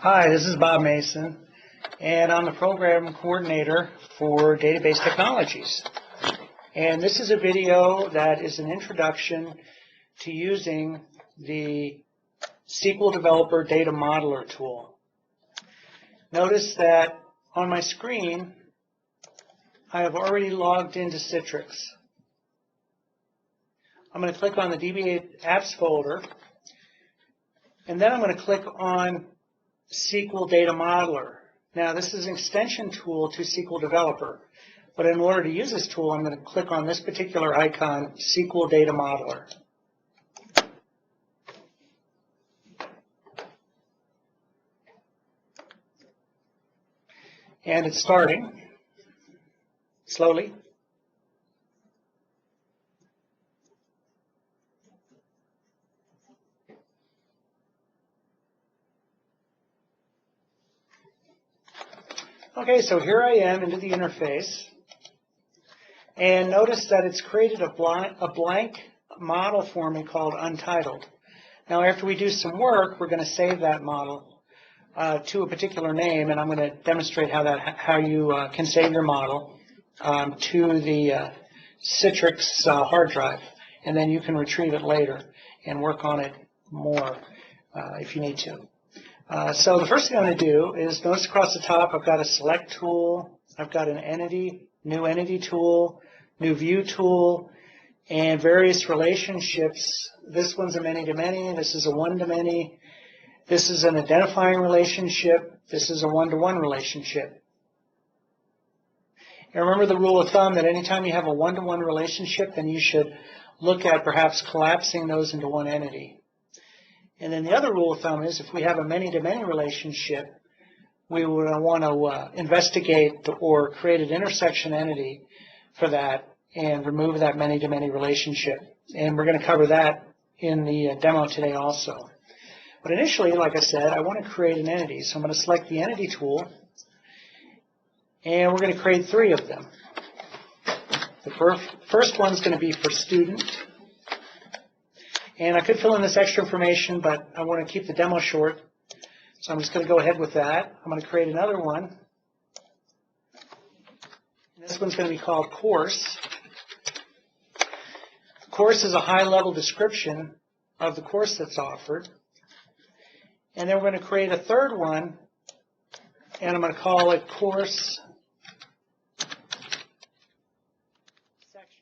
Hi, this is Bob Mason, and I'm the Program Coordinator for Database Technologies. And this is a video that is an introduction to using the SQL Developer Data Modeler tool. Notice that on my screen, I have already logged into Citrix. I'm going to click on the DB8 Apps folder, and then I'm going to click on SQL Data Modeler. Now, this is an extension tool to SQL Developer, but in order to use this tool, I'm going to click on this particular icon, SQL Data Modeler. And it's starting slowly. Okay, so here I am into the interface, and notice that it's created a blank model for me called Untitled. Now, after we do some work, we're going to save that model to a particular name, and I'm going to demonstrate how you can save your model to the Citrix hard drive, and then you can retrieve it later and work on it more if you need to. So the first thing I'm going to do is notice across the top I've got a select tool, I've got an entity, new entity tool, new view tool, and various relationships. This one's a many-to-many, this is a one-to-many, this is an identifying relationship, this is a one-to-one relationship. And remember the rule of thumb that anytime you have a one-to-one relationship, then you should look at perhaps collapsing those into one entity. And then the other rule of thumb is if we have a many-to-many relationship, we would want to investigate or create an intersection entity for that and remove that many-to-many relationship. And we're going to cover that in the demo today also. But initially, like I said, I want to create an entity. So I'm going to select the entity tool, and we're going to create 3 of them. The first one's going to be for student. And I could fill in this extra information, but I want to keep the demo short. So I'm just going to go ahead with that. I'm going to create another one. And this one's going to be called course. Course is a high-level description of the course that's offered. And then we're going to create a third one, and I'm going to call it course section.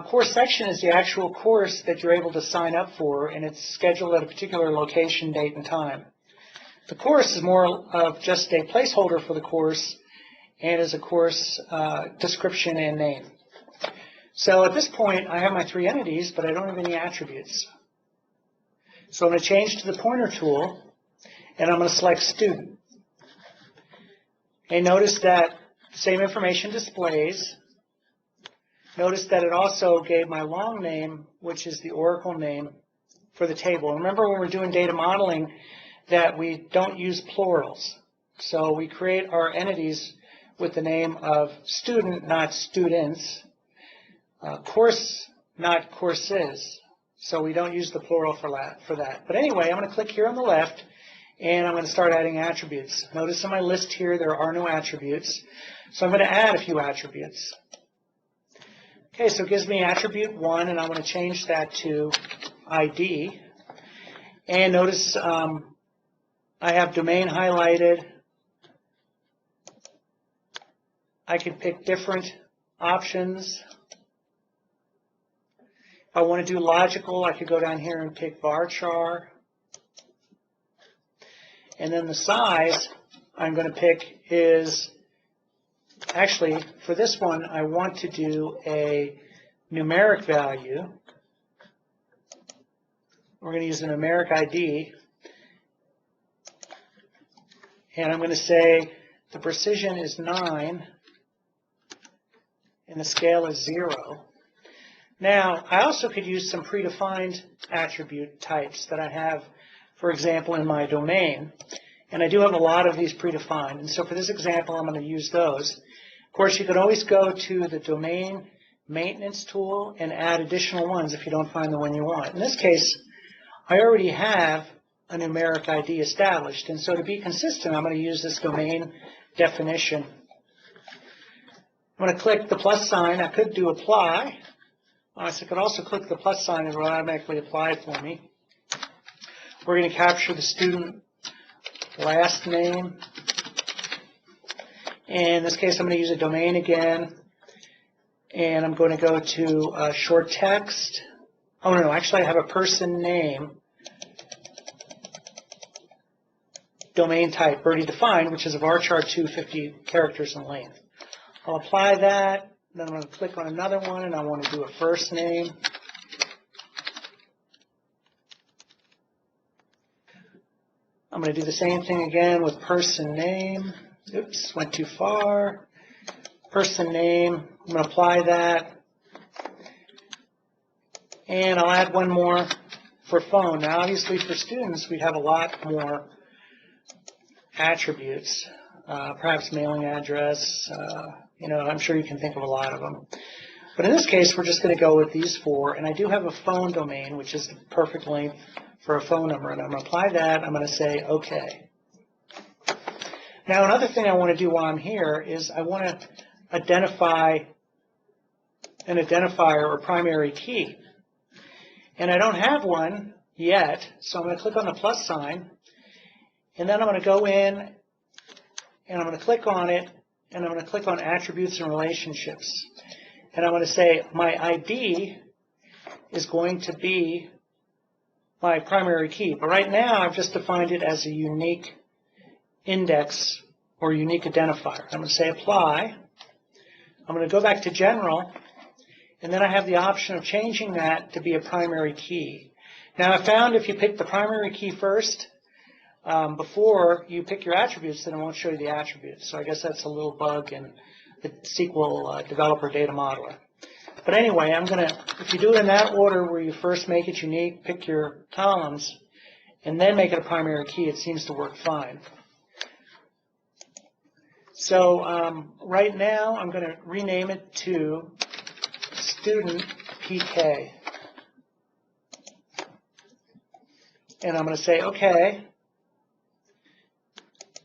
Course section is the actual course that you're able to sign up for, and it's scheduled at a particular location, date, and time. The course is more of just a placeholder for the course and is a course description and name. So at this point, I have my 3 entities, but I don't have any attributes. So I'm going to change to the pointer tool, and I'm going to select student. And notice that the same information displays. Notice that it also gave my long name, which is the Oracle name for the table. Remember when we're doing data modeling that we don't use plurals. So we create our entities with the name of student, not students. Course, not courses. So we don't use the plural for that. But anyway, I'm going to click here on the left, and I'm going to start adding attributes. Notice in my list here there are no attributes. So I'm going to add a few attributes. Okay, so it gives me attribute 1, and I'm going to change that to ID. And notice I have domain highlighted. I can pick different options. If I want to do logical, I could go down here and pick varchar. And then the size I'm going to pick is, actually, for this one, I want to do a numeric value. We're going to use a numeric ID. And I'm going to say the precision is 9 and the scale is 0. Now, I also could use some predefined attribute types that I have, for example, in my domain. And I do have a lot of these predefined. And so for this example, I'm going to use those. Of course, you could always go to the domain maintenance tool, and add additional ones if you don't find the one you want. In this case, I already have a numeric ID established, and so to be consistent, I'm going to use this domain definition. I'm going to click the plus sign. I could do apply. I could also click the plus sign and it will automatically apply it for me. We're going to capture the student last name. And in this case, I'm going to use a domain again. And I'm going to go to short text. Oh, no, actually, I have a person name domain type already defined, which is a varchar 250 characters in length. I'll apply that. Then I'm going to click on another one, and I want to do a first name. I'm going to do the same thing again with person name. Oops, went too far. Person name. I'm going to apply that. And I'll add one more for phone. Now, obviously, for students, we have a lot more attributes, perhaps mailing address. I'm sure you can think of a lot of them. But in this case, we're just going to go with these four. And I do have a phone domain, which is the perfect length for a phone number. And I'm going to apply that. I'm going to say OK. Now, another thing I want to do while I'm here is I want to identify an identifier or primary key. And I don't have one yet, so I'm going to click on the plus sign. And then I'm going to go in, and I'm going to click on it, and I'm going to click on Attributes and Relationships. And I'm going to say my ID is going to be my primary key. But right now, I've just defined it as a unique index or unique identifier. I'm going to say Apply. I'm going to go back to General, and then I have the option of changing that to be a primary key. Now, I found if you pick the primary key first, before you pick your attributes, then it won't show you the attributes. So I guess that's a little bug in the SQL developer data modeler. But anyway, if you do it in that order where you first make it unique, pick your columns, and then make it a primary key, it seems to work fine. So right now, I'm going to rename it to Student PK. And I'm going to say OK.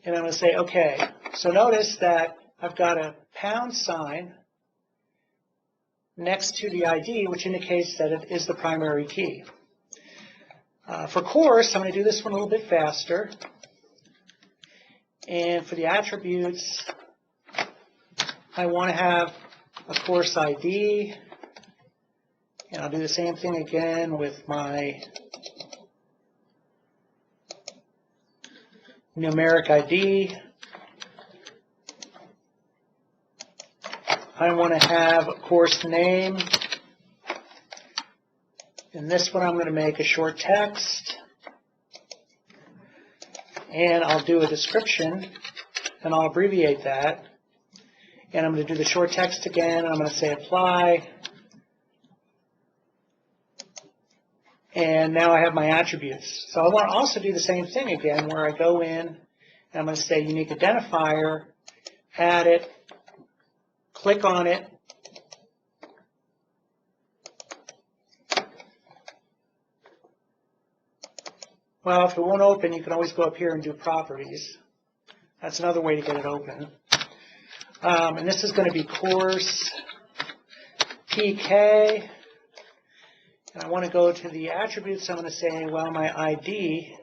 And I'm going to say OK. So notice that I've got a pound sign next to the ID, which indicates that it is the primary key. For course, I'm going to do this one a little bit faster. And for the attributes, I want to have a course ID. And I'll do the same thing again with my numeric ID. I want to have a course name. In this one, I'm going to make a short text. And I'll do a description, and I'll abbreviate that. And I'm going to do the short text again. I'm going to say Apply. And now I have my attributes. So I want to also do the same thing again, where I go in, and I'm going to say Unique Identifier, add it, click on it, well, if it won't open, you can always go up here and do Properties. That's another way to get it open. And this is going to be Course PK. And I want to go to the attributes. I'm going to say, well, my ID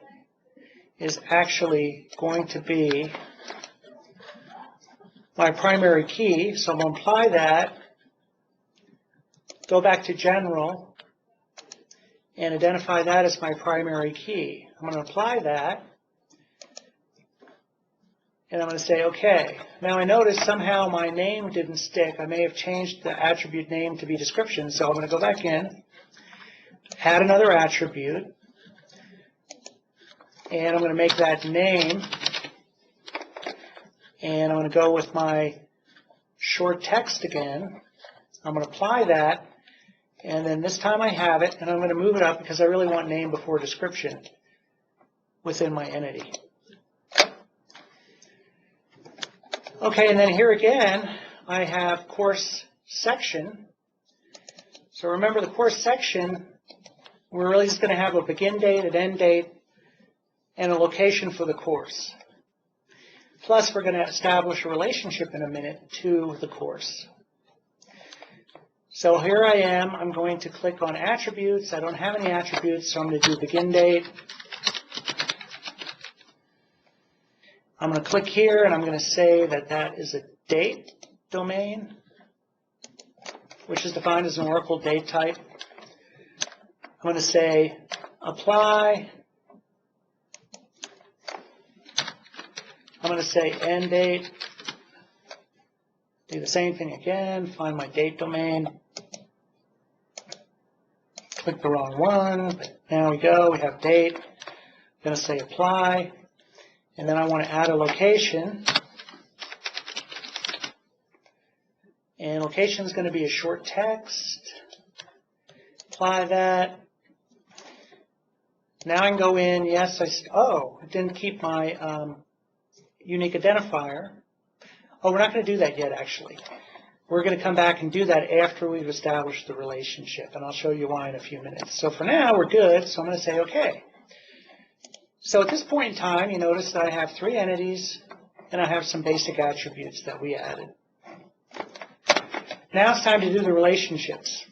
is actually going to be my primary key. So I'm going to apply that, go back to General, and identify that as my primary key. I'm going to apply that, and I'm going to say OK. Now I notice somehow my name didn't stick. I may have changed the attribute name to be description, so I'm going to go back in, add another attribute, and I'm going to make that name, and I'm going to go with my short text again. I'm going to apply that, and then this time I have it, and I'm going to move it up because I really want name before description within my entity. Okay, and then here again, I have course section, So remember, the course section, we're really just going to have a begin date, an end date, and a location for the course. Plus, we're going to establish a relationship in a minute to the course. So here I am. I'm going to click on attributes. I don't have any attributes, so I'm going to do begin date. I'm going to click here, and I'm going to say that that is a date domain, which is defined as an Oracle date type. I'm going to say apply. I'm going to say end date. Do the same thing again. Find my date domain. Click the wrong one. But now we go. We have date. I'm going to say apply. And then I want to add a location. And location is going to be a short text. Apply that. Now I can go in. Yes, I didn't keep my unique identifier. Oh, we're not going to do that yet, actually. We're going to come back and do that after we've established the relationship, and I'll show you why in a few minutes. So for now, we're good, so I'm going to say OK. So at this point in time, you notice that I have 3 entities, and I have some basic attributes that we added. Now it's time to do the relationships.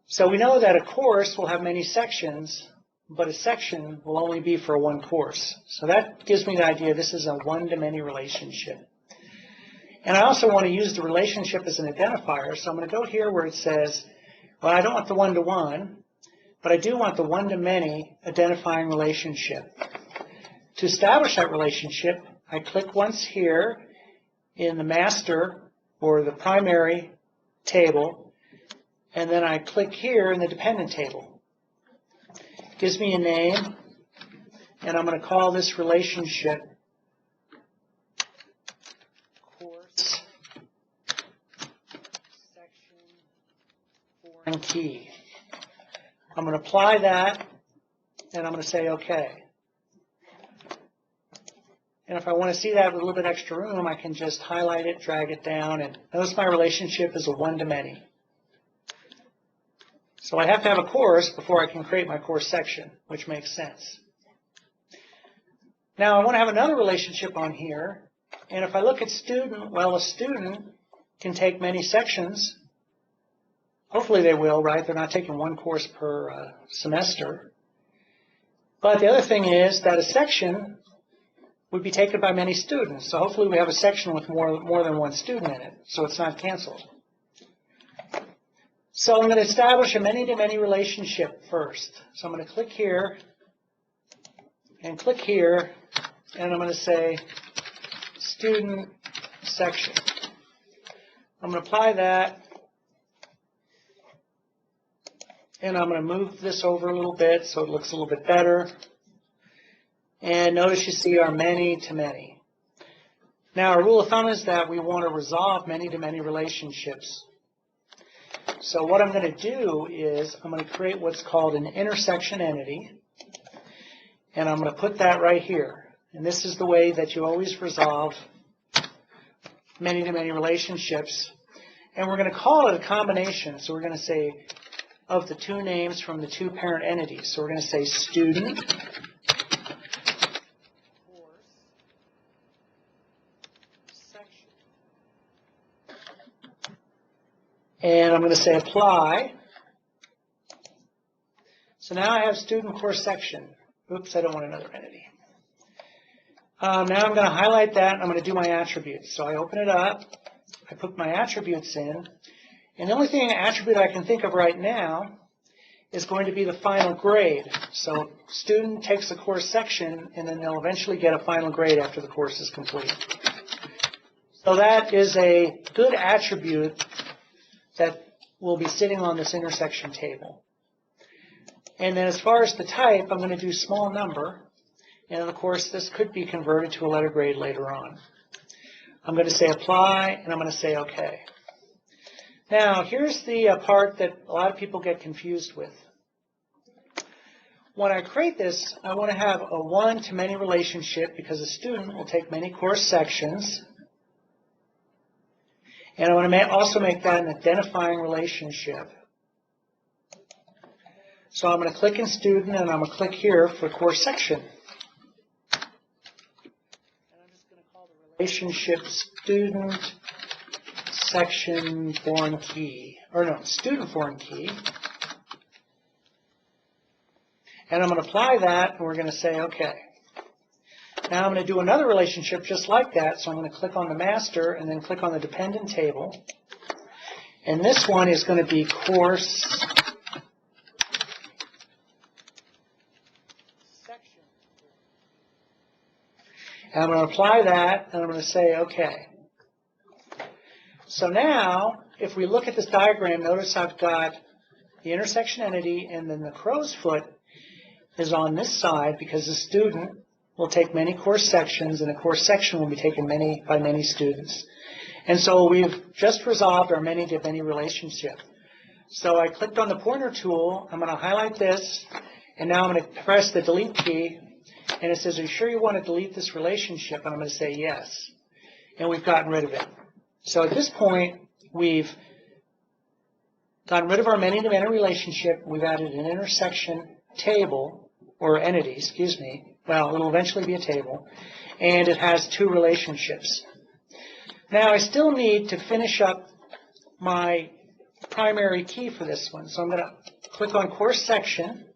So we know that a course will have many sections, but a section will only be for one course. So that gives me the idea this is a one-to-many relationship. And I also want to use the relationship as an identifier, so I'm going to go here where it says, well, I don't want the one-to-one, but I do want the one-to-many identifying relationship. To establish that relationship, I click once here in the master or the primary table, and then I click here in the dependent table. It gives me a name, and I'm going to call this relationship course section foreign key. I'm going to apply that, and I'm going to say OK. And if I want to see that with a little bit extra room, I can just highlight it, drag it down, and notice my relationship is a one-to-many. So I have to have a course before I can create my course section, which makes sense. Now I want to have another relationship on here, and if I look at student, well, a student can take many sections. Hopefully they will, right? They're not taking one course per semester. But the other thing is that a section would be taken by many students. So hopefully we have a section with more than one student in it, so it's not canceled. So I'm going to establish a many-to-many relationship first. So I'm going to click here and click here, and I'm going to say student section. I'm going to apply that, and I'm going to move this over a little bit so it looks a little bit better. And notice you see our many-to-many. Now, our rule of thumb is that we want to resolve many-to-many relationships. So what I'm going to do is I'm going to create what's called an intersection entity, and I'm going to put that right here. And this is the way that you always resolve many-to-many relationships. And we're going to call it a combination. So we're going to say of the 2 names from the 2 parent entities. So we're going to say student and I'm going to say apply. So now I have student course section. Oops, I don't want another entity. Now I'm going to highlight that, and I'm going to do my attributes. So I open it up, I put my attributes in, and the only attribute I can think of right now is going to be the final grade. So student takes a course section, and then they'll eventually get a final grade after the course is complete. So that is a good attribute that will be sitting on this intersection table. And then as far as the type, I'm going to do small number. And of course, this could be converted to a letter grade later on. I'm going to say apply, and I'm going to say OK. Now, here's the part that a lot of people get confused with. When I create this, I want to have a one-to-many relationship because a student will take many course sections. And I want to also make that an identifying relationship. So I'm going to click in student, and I'm going to click here for course section. And I'm just going to call the relationship student section foreign key, or no, student foreign key. And I'm going to apply that, and we're going to say OK. Now I'm going to do another relationship just like that, so I'm going to click on the master and then click on the dependent table. And this one is going to be course section. And I'm going to apply that, and I'm going to say OK. So now, if we look at this diagram, notice I've got the intersection entity, and then the crow's foot is on this side because the student will take many course sections, and a course section will be taken by many students. And so we've just resolved our many-to-many relationship. So I clicked on the pointer tool. I'm going to highlight this, and now I'm going to press the delete key, and it says, are you sure you want to delete this relationship? And I'm going to say yes. And we've gotten rid of it. So at this point, we've gotten rid of our many-to-many relationship. We've added an intersection table, or entity, excuse me. Well, it'll eventually be a table, and it has two relationships. Now, I still need to finish up my primary key for this one. So I'm going to click on course section,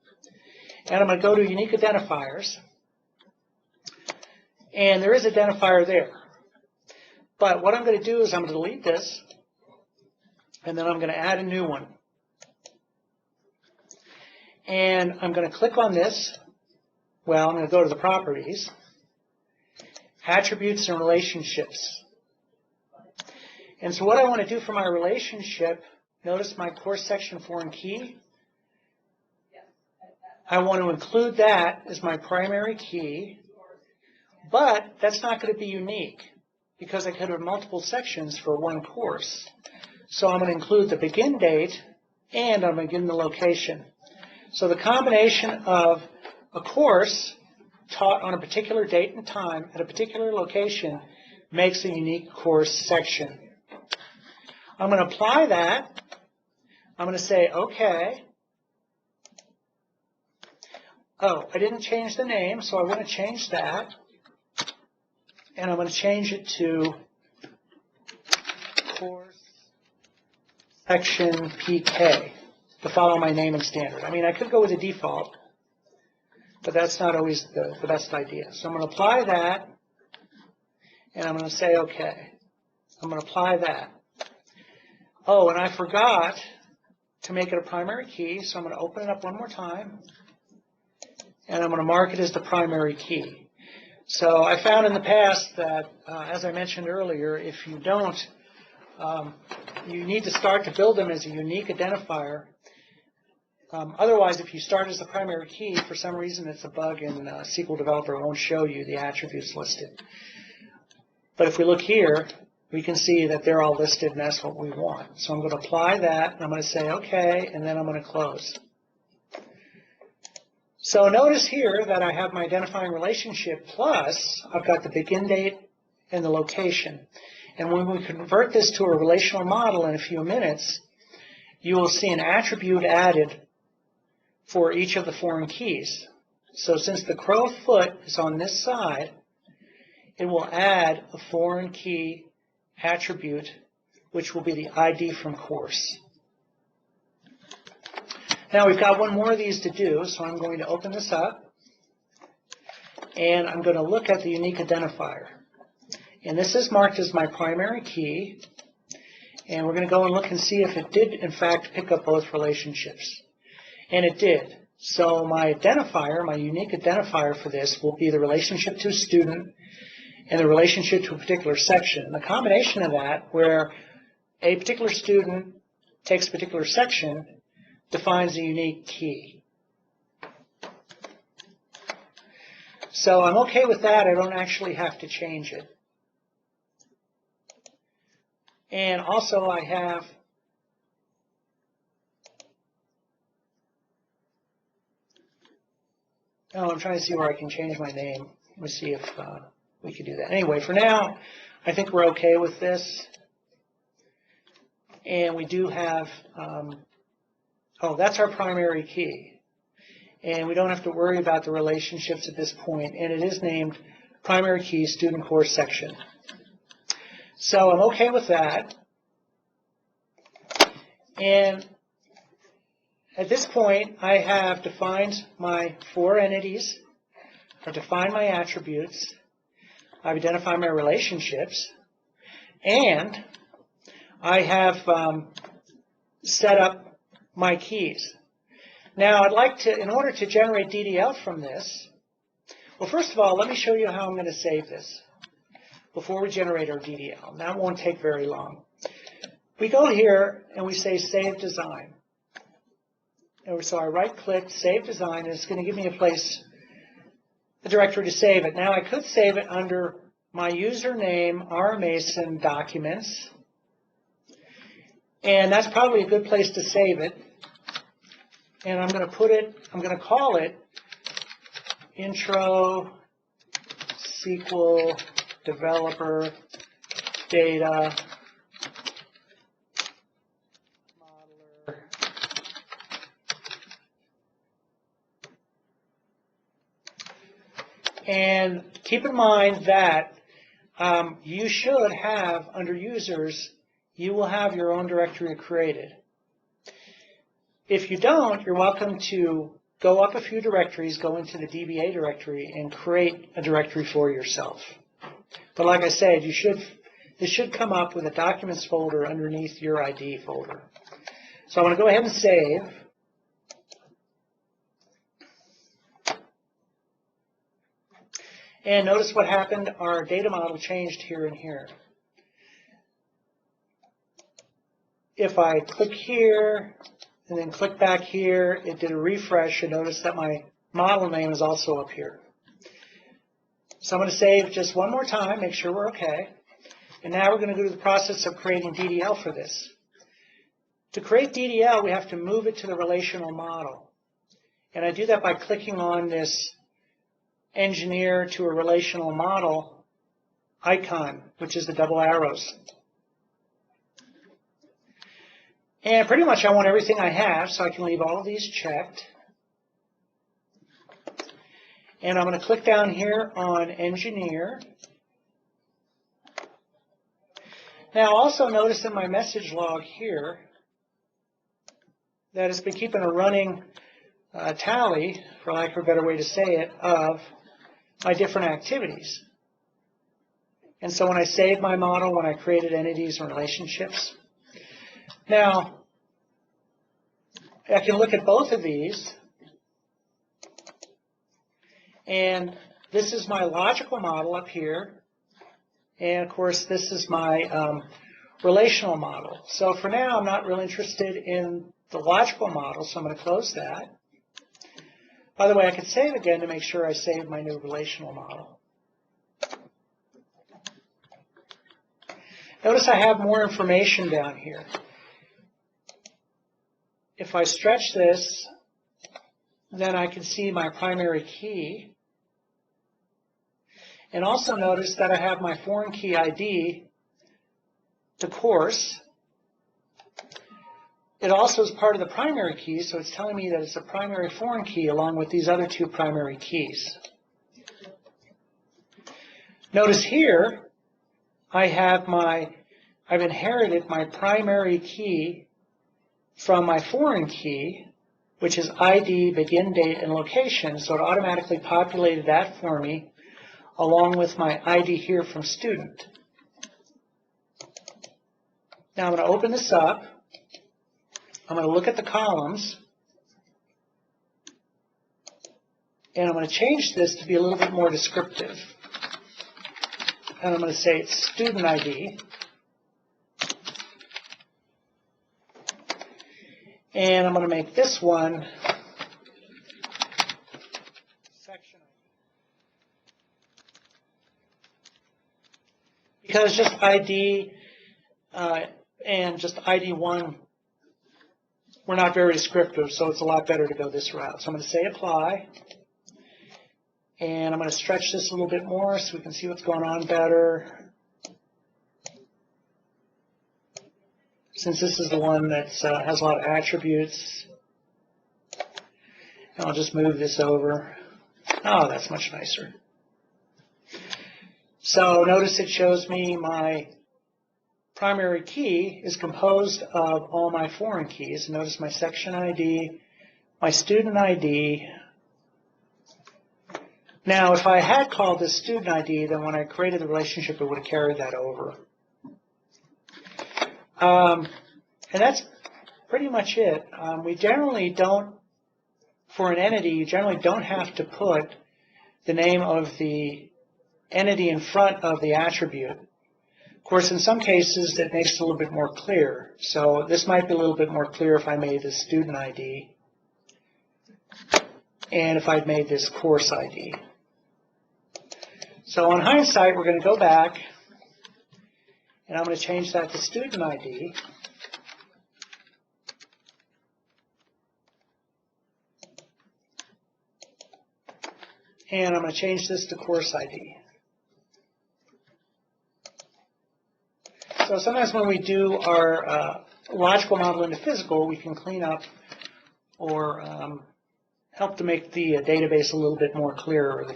and I'm going to go to unique identifiers. And there is identifier there. But what I'm going to do is I'm going to delete this, and then I'm going to add a new one. And I'm going to click on this. Well, I'm going to go to the properties, attributes and relationships. And so what I want to do for my relationship, notice my course section foreign key. I want to include that as my primary key, but that's not going to be unique because I could have multiple sections for one course. So I'm going to include the begin date and I'm going to begin the location. So the combination of a course taught on a particular date and time at a particular location makes a unique course section. I'm going to apply that. I'm going to say OK. Oh, I didn't change the name, so I want to change that. And I'm going to change it to course section PK to follow my naming standard. I mean, I could go with the default, but that's not always the best idea. So I'm going to apply that, and I'm going to say OK. I'm going to apply that. Oh, and I forgot to make it a primary key, so I'm going to open it up one more time, and I'm going to mark it as the primary key. So I found in the past that, as I mentioned earlier, if you don't, you need to start to build them as a unique identifier. Otherwise, if you start as the primary key, for some reason it's a bug in SQL Developer, it won't show you the attributes listed. But if we look here, we can see that they're all listed, and that's what we want. So I'm going to apply that, and I'm going to say OK, and then I'm going to close. So notice here that I have my identifying relationship plus I've got the begin date and the location. And when we convert this to a relational model in a few minutes, you will see an attribute added for each of the foreign keys. So since the crow foot is on this side, it will add a foreign key attribute, which will be the ID from course. Now we've got one more of these to do, so I'm going to open this up, and I'm going to look at the unique identifier. And this is marked as my primary key, and we're going to go and look and see if it did, in fact, pick up both relationships. And it did. So my identifier, my unique identifier for this will be the relationship to a student and the relationship to a particular section. And the combination of that, where a particular student takes a particular section, defines a unique key. So I'm okay with that. I don't actually have to change it. And also I have I'm trying to see where I can change my name. Let me see if we can do that. Anyway, for now, I think we're okay with this. And we do have, oh, that's our primary key. and we don't have to worry about the relationships at this point, and it is named Primary Key Student Course Section. So I'm okay with that. And at this point, I have defined my 4 entities, I've defined my attributes, I've identified my relationships, and I have set up my keys. Now, I'd like to, in order to generate DDL from this, well, first of all, let me show you how I'm going to save this before we generate our DDL. That won't take very long. We go here and we say Save Design. And so I right-click, Save Design, and it's going to give me a directory to save it. Now, I could save it under my username, rmason documents, and that's probably a good place to save it. And I'm going to call it Intro SQL Developer Data Modeler. And keep in mind that you should have, under users, you will have your own directory created. If you don't, you're welcome to go up a few directories, go into the DBA directory, and create a directory for yourself. But like I said, this should come up with a Documents folder underneath your ID folder. So I'm going to go ahead and save. And notice what happened. Our data model changed here and here. If I click here and then click back here, it did a refresh, and notice that my model name is also up here. So I'm going to save just one more time, make sure we're okay. And now we're going to go through the process of creating DDL for this. To create DDL, we have to move it to the relational model. And I do that by clicking on this Engineer to a Relational Model icon, which is the double arrows. And pretty much I want everything I have, so I can leave all of these checked. And I'm going to click down here on Engineer. Now also notice in my message log here that it's been keeping a running tally, for lack of a better way to say it, of my different activities. And so when I saved my model, when I created entities and relationships, now, I can look at both of these, and this is my logical model up here, and of course this is my relational model. So for now, I'm not really interested in the logical model, so I'm going to close that. By the way, I could save again to make sure I save my new relational model. Notice I have more information down here. If I stretch this, then I can see my primary key. And also notice that I have my foreign key ID to course. It also is part of the primary key, so it's telling me that it's a primary foreign key along with these other 2 primary keys. Notice here, I've inherited my primary key from my foreign key, which is ID, begin date, and location, so it automatically populated that for me, along with my ID here from student. Now I'm going to open this up. I'm going to look at the columns, and I'm going to change this to be a little bit more descriptive. And I'm going to say it's student ID. And I'm going to make this one section ID. Because just ID and just ID1 were not very descriptive, so it's a lot better to go this route. So I'm going to say apply. And I'm going to stretch this a little bit more so we can see what's going on better. Since this is the one that has a lot of attributes. And I'll just move this over. Oh, that's much nicer. So notice it shows me my primary key is composed of all my foreign keys. Notice my section ID, my student ID. Now, if I had called this student ID, then when I created the relationship, it would have carried that over. And that's pretty much it. We generally don't, for an entity, you generally don't have to put the name of the entity in front of the attribute. Of course, in some cases, it makes it a little bit more clear. So this might be a little bit more clear if I made this student ID and if I'd made this course ID. So on hindsight, we're going to go back, and I'm going to change that to student ID. And I'm going to change this to course ID. So sometimes when we do our logical model into physical, we can clean up or help to make the database a little bit more clear, or the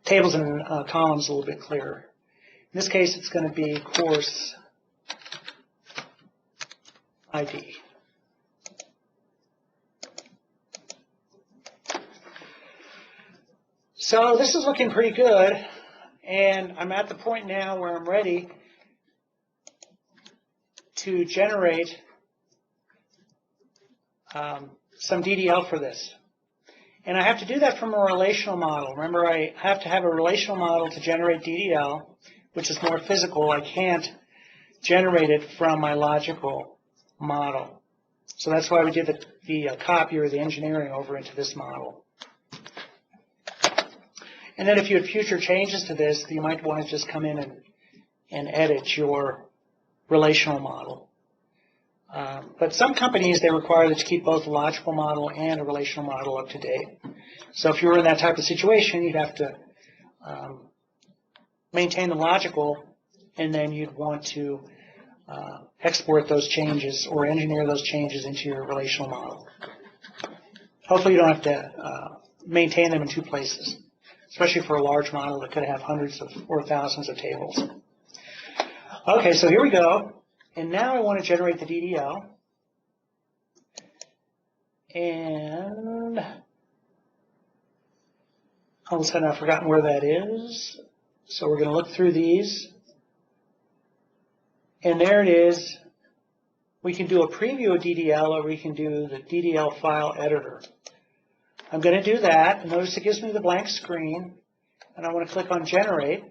tables and columns a little bit clearer. In this case, it's going to be course ID. So this is looking pretty good, and I'm at the point now where I'm ready to generate some DDL for this. And I have to do that from a relational model. Remember, I have to have a relational model to generate DDL, which is more physical. I can't generate it from my logical model. So that's why we did the copy or the engineering over into this model. And then if you had future changes to this, you might want to just come in and edit your relational model. But some companies, they require that you keep both a logical model and a relational model up to date. So if you were in that type of situation, you'd have to maintain the logical, and then you'd want to export those changes or engineer those changes into your relational model. Hopefully you don't have to maintain them in two places, especially for a large model that could have hundreds of or thousands of tables. Okay, so here we go. And now I want to generate the DDL. And all of a sudden I've forgotten where that is. So we're going to look through these. And there it is. We can do a preview of DDL, or we can do the DDL file editor. I'm going to do that. And notice it gives me the blank screen. And I want to click on Generate.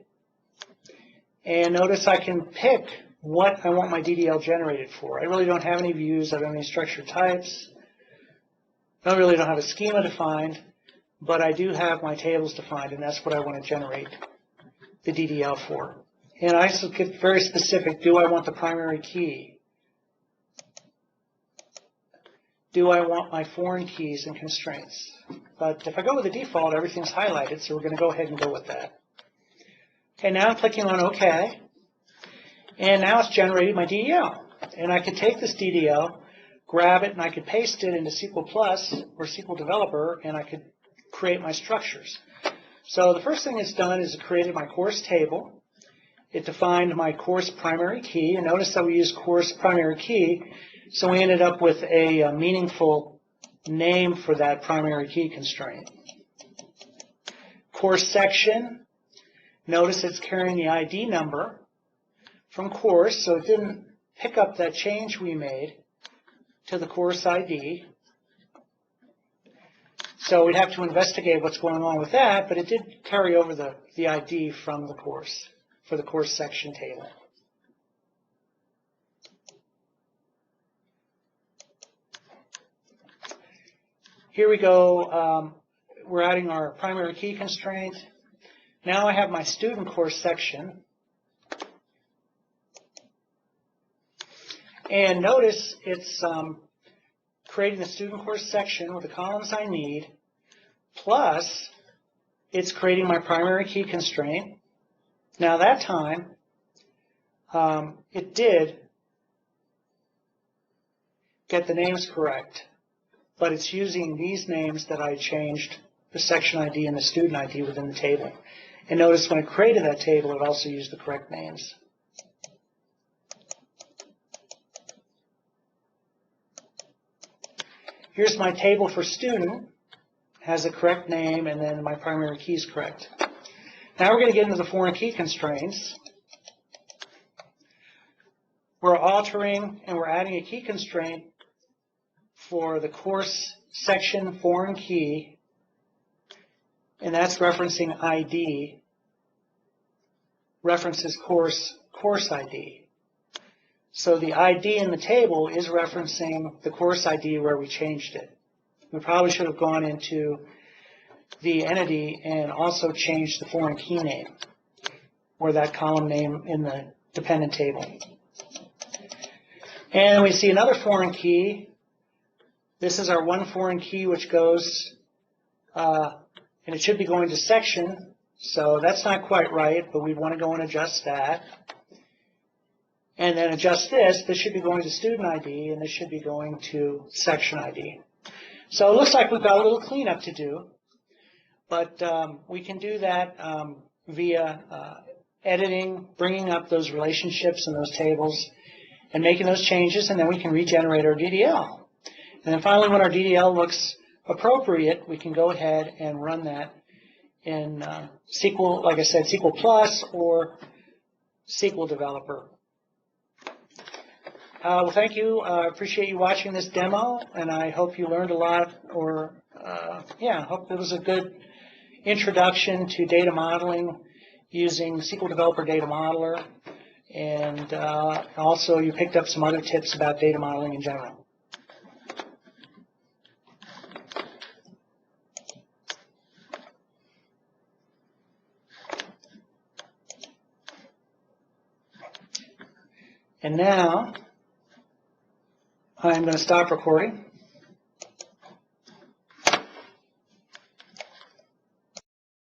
And notice I can pick what I want my DDL generated for. I really don't have any views. I don't have any structured types. I really don't have a schema defined, but I do have my tables defined, and that's what I want to generate the DDL for. And I also get very specific. Do I want the primary key? Do I want my foreign keys and constraints? But if I go with the default, everything's highlighted, so we're going to go ahead and go with that. Okay, now I'm clicking on OK. And now it's generated my DDL. And I could take this DDL, grab it, and I could paste it into SQL Plus or SQL Developer, and I could create my structures. So the first thing it's done is it created my course table. It defined my course primary key. And notice that we used course primary key, so we ended up with a meaningful name for that primary key constraint. Course section. Notice it's carrying the ID number from course, so it didn't pick up that change we made to the course ID. So we'd have to investigate what's going on with that, but it did carry over the ID from the course for the course section table. Here we go. We're adding our primary key constraint. Now I have my student course section. And notice it's creating the student course section with the columns I need, plus it's creating my primary key constraint. Now that time, it did get the names correct. but it's using these names that I changed, the section ID and the student ID within the table. And notice when it created that table, it also used the correct names. Here's my table for student, has a correct name, and then my primary key is correct. Now we're going to get into the foreign key constraints. We're altering and we're adding a key constraint for the course section foreign key, and that's referencing ID, references course ID. So the ID in the table is referencing the course ID where we changed it. We probably should have gone into the entity and also changed the foreign key name or that column name in the dependent table. And we see another foreign key. This is our one foreign key which goes, and it should be going to section, so that's not quite right, but we want to go and adjust that. And then adjust this. This should be going to student ID, and this should be going to section ID. So it looks like we've got a little cleanup to do, but we can do that via editing, bringing up those relationships and those tables, and making those changes, and then we can regenerate our DDL. And then finally, when our DDL looks appropriate, we can go ahead and run that in SQL, like I said, SQL Plus or SQL Developer. Well, thank you. I appreciate you watching this demo, and I hope you learned a lot, or I hope it was a good introduction to data modeling using SQL Developer Data Modeler, and also you picked up some other tips about data modeling in general. And now I'm going to stop recording.